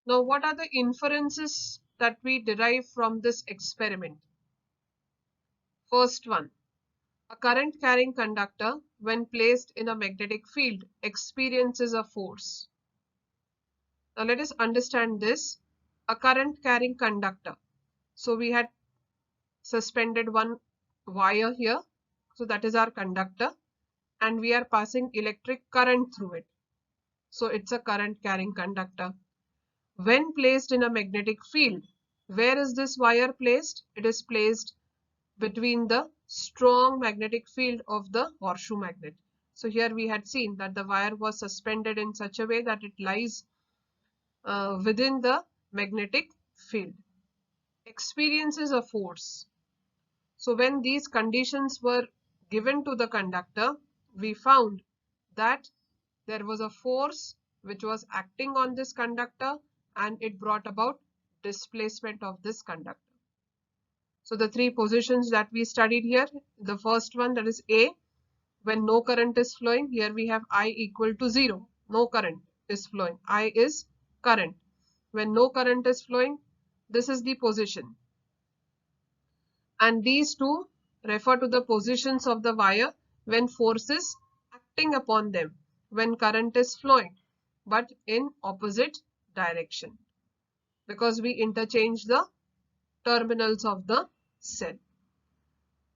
Now, what are the inferences that we derive from this experiment? First one, a current carrying conductor, when placed in a magnetic field, experiences a force. Now, let us understand this. A current carrying conductor. So, we had suspended one wire here. So, that is our conductor. And we are passing electric current through it. So, it's a current carrying conductor. When placed in a magnetic field, where is this wire placed? It is placed between the strong magnetic field of the horseshoe magnet. So here we had seen that the wire was suspended in such a way that it lies within the magnetic field. Experiences a force. So when these conditions were given to the conductor, we found that there was a force which was acting on this conductor and it brought about displacement of this conductor. So the three positions that we studied here, the first one, that is A, when no current is flowing, here we have I equal to 0. No current is flowing. I is current. When no current is flowing, this is the position. And these two refer to the positions of the wire when force is acting upon them, when current is flowing, but in opposite direction, because we interchange the terminals of the cell.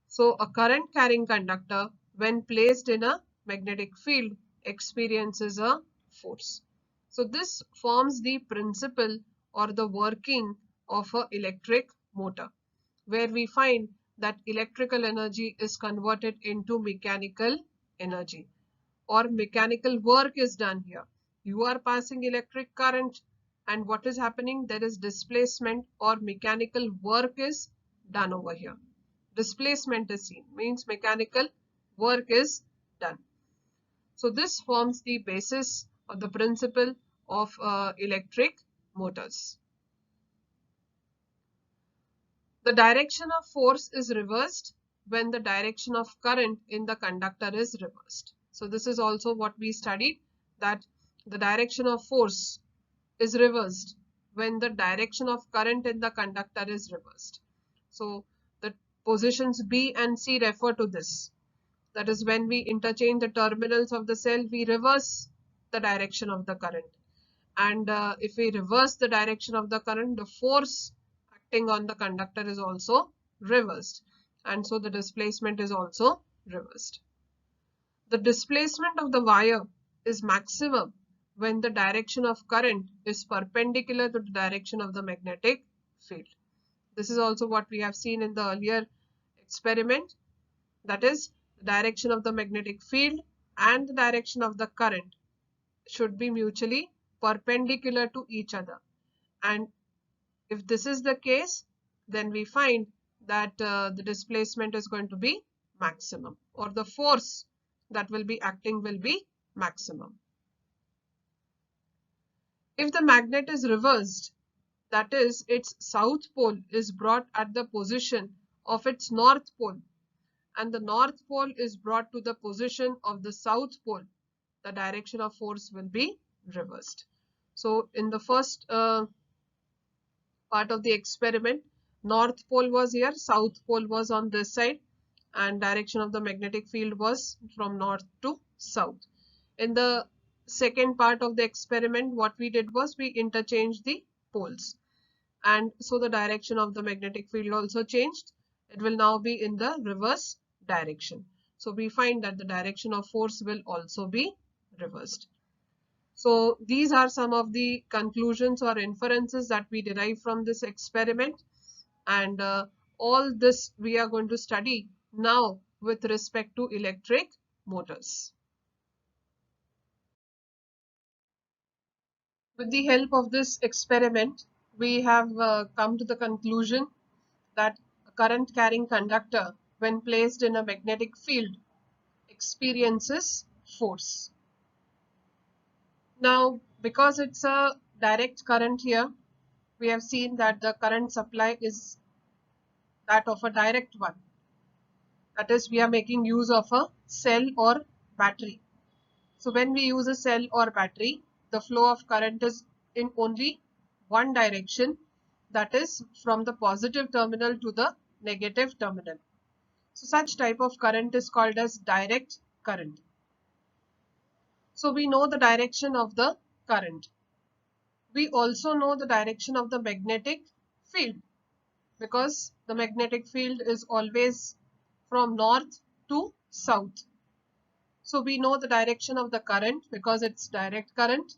So a current carrying conductor, when placed in a magnetic field, experiences a force. So this forms the principle or the working of an electric motor, where we find that electrical energy is converted into mechanical energy, or mechanical work is done here. You are passing electric current, and what is happening? There is displacement, or mechanical work is done over here. Displacement is seen, means mechanical work is done. So this forms the basis or the principle of electric motors. The direction of force is reversed when the direction of current in the conductor is reversed. So this is also what we studied, that the direction of force is reversed when the direction of current in the conductor is reversed. So the positions B and C refer to this. That is, when we interchange the terminals of the cell, we reverse the direction of the current. And if we reverse the direction of the current, the force acting on the conductor is also reversed. And so the displacement is also reversed. The displacement of the wire is maximum when the direction of current is perpendicular to the direction of the magnetic field. This is also what we have seen in the earlier experiment. That is, the direction of the magnetic field and the direction of the current should be mutually perpendicular to each other. And if this is the case, then we find that the displacement is going to be maximum, or the force that will be acting will be maximum. If the magnet is reversed, that is, its south pole is brought at the position of its north pole, and the north pole is brought to the position of the south pole, the direction of force will be reversed. So in the first part of the experiment, north pole was here, south pole was on this side, and direction of the magnetic field was from north to south. In the second part of the experiment, what we did was we interchanged the poles, and so the direction of the magnetic field also changed. It will now be in the reverse direction. So we find that the direction of force will also be reversed. So these are some of the conclusions or inferences that we derive from this experiment, and all this we are going to study now with respect to electric motors. With the help of this experiment, we have come to the conclusion that a current carrying conductor, when placed in a magnetic field, experiences force. Now, because it's a direct current here, we have seen that the current supply is that of a direct one. That is, we are making use of a cell or battery. So when we use a cell or battery, the flow of current is in only one direction, that is from the positive terminal to the negative terminal. So such type of current is called as direct current. So we know the direction of the current. We also know the direction of the magnetic field, because the magnetic field is always from north to south. So we know the direction of the current because it's direct current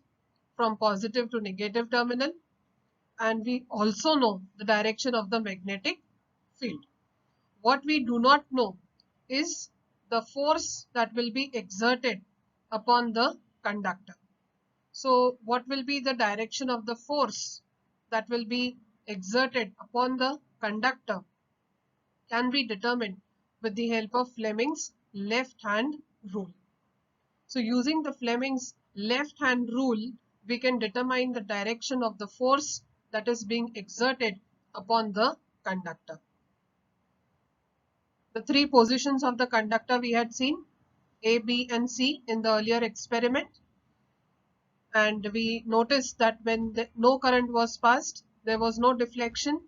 from positive to negative terminal, and we also know the direction of the magnetic field. What we do not know is the force that will be exerted upon the conductor. So what will be the direction of the force that will be exerted upon the conductor can be determined with the help of Fleming's left hand rule. So using the Fleming's left hand rule, we can determine the direction of the force that is being exerted upon the conductor. The three positions of the conductor we had seen, A, B and C in the earlier experiment, and we noticed that when no current was passed, there was no deflection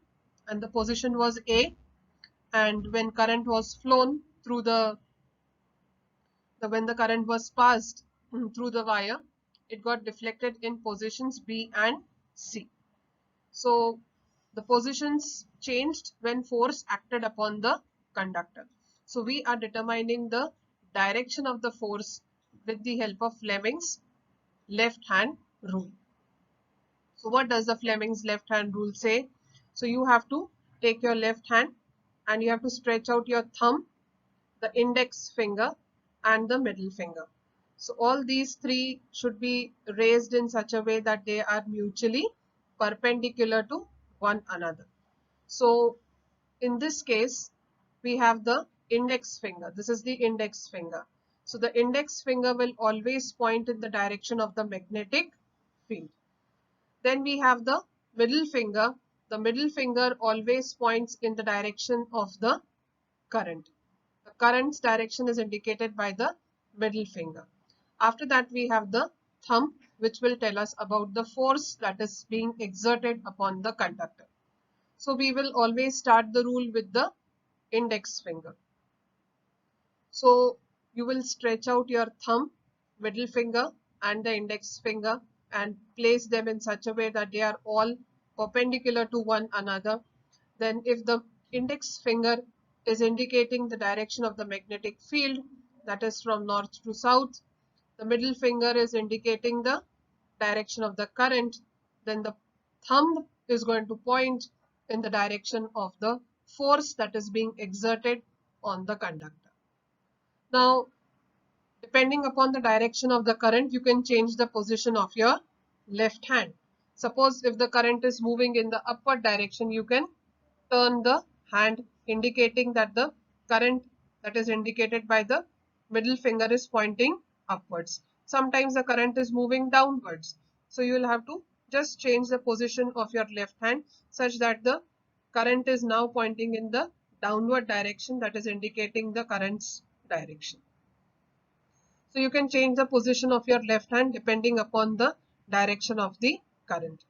and the position was A, and when current was flown through when the current was passed through the wire, it got deflected in positions B and C. So the positions changed when force acted upon the conductor. So we are determining the direction of the force with the help of Fleming's left hand rule. So what does the Fleming's left hand rule say? So you have to take your left hand and you have to stretch out your thumb, the index finger and the middle finger. So all these three should be raised in such a way that they are mutually perpendicular to one another. So in this case, we have the index finger. This is the index finger. So the index finger will always point in the direction of the magnetic field. Then we have the middle finger. The middle finger always points in the direction of the current. The current's direction is indicated by the middle finger. After that, we have the thumb, which will tell us about the force that is being exerted upon the conductor. So we will always start the rule with the index finger. So you will stretch out your thumb, middle finger and the index finger and place them in such a way that they are all perpendicular to one another. Then if the index finger is indicating the direction of the magnetic field, that is from north to south, the middle finger is indicating the direction of the current, then the thumb is going to point in the direction of the force that is being exerted on the conductor. Now, depending upon the direction of the current, you can change the position of your left hand. Suppose if the current is moving in the upward direction, you can turn the hand indicating that the current that is indicated by the middle finger is pointing upwards. Sometimes the current is moving downwards. So you will have to just change the position of your left hand such that the current is now pointing in the downward direction, that is indicating the current's direction. So you can change the position of your left hand depending upon the direction of the current.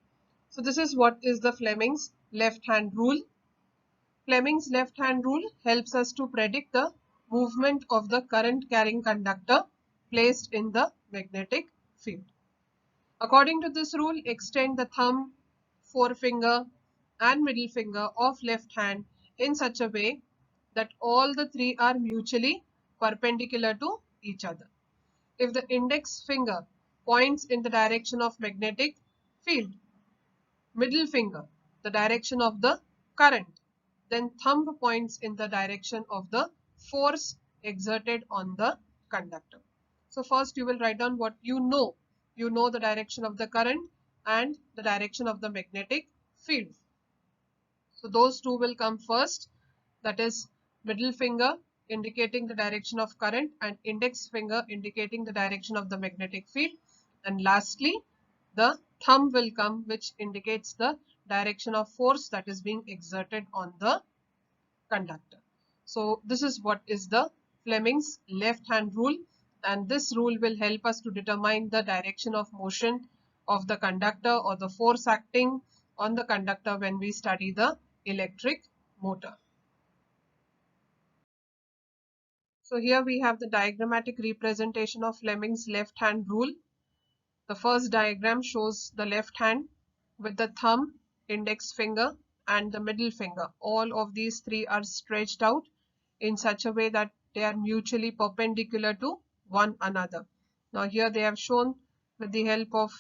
So this is what is the Fleming's left hand rule. Fleming's left hand rule helps us to predict the movement of the current carrying conductor placed in the magnetic field. According to this rule, extend the thumb, forefinger and middle finger of left hand in such a way that all the three are mutually perpendicular to each other. If the index finger points in the direction of magnetic field, middle finger the direction of the current, then thumb points in the direction of the force exerted on the conductor. So first you will write down what you know. You know the direction of the current and the direction of the magnetic field. So those two will come first, that is middle finger indicating the direction of current and index finger indicating the direction of the magnetic field, and lastly the thumb will come, which indicates the direction of force that is being exerted on the conductor. So this is what is the Fleming's left hand rule, and this rule will help us to determine the direction of motion of the conductor or the force acting on the conductor when we study the electric motor. So here we have the diagrammatic representation of Fleming's left hand rule. The first diagram shows the left hand with the thumb, index finger and the middle finger. All of these three are stretched out in such a way that they are mutually perpendicular to one another. Now here they have shown with the help of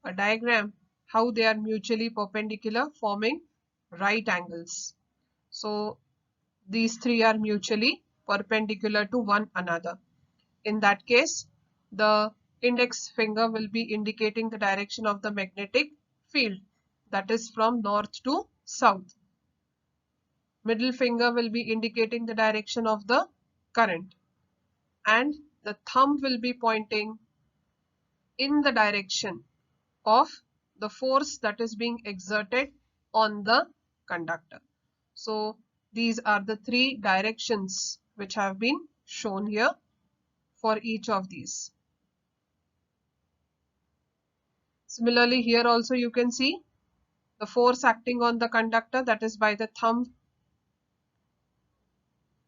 a diagram how they are mutually perpendicular, forming right angles. So these three are mutually perpendicular to one another. In that case, the index finger will be indicating the direction of the magnetic field, that is from north to south. Middle finger will be indicating the direction of the current, and the thumb will be pointing in the direction of the force that is being exerted on the conductor. So these are the three directions which have been shown here for each of these. Similarly, here also you can see the force acting on the conductor, that is by the thumb.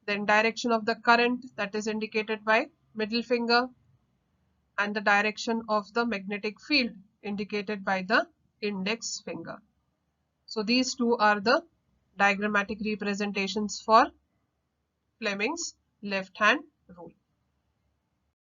Then direction of the current, that is indicated by middle finger, and the direction of the magnetic field indicated by the index finger. So these two are the diagrammatic representations for Fleming's left hand rule.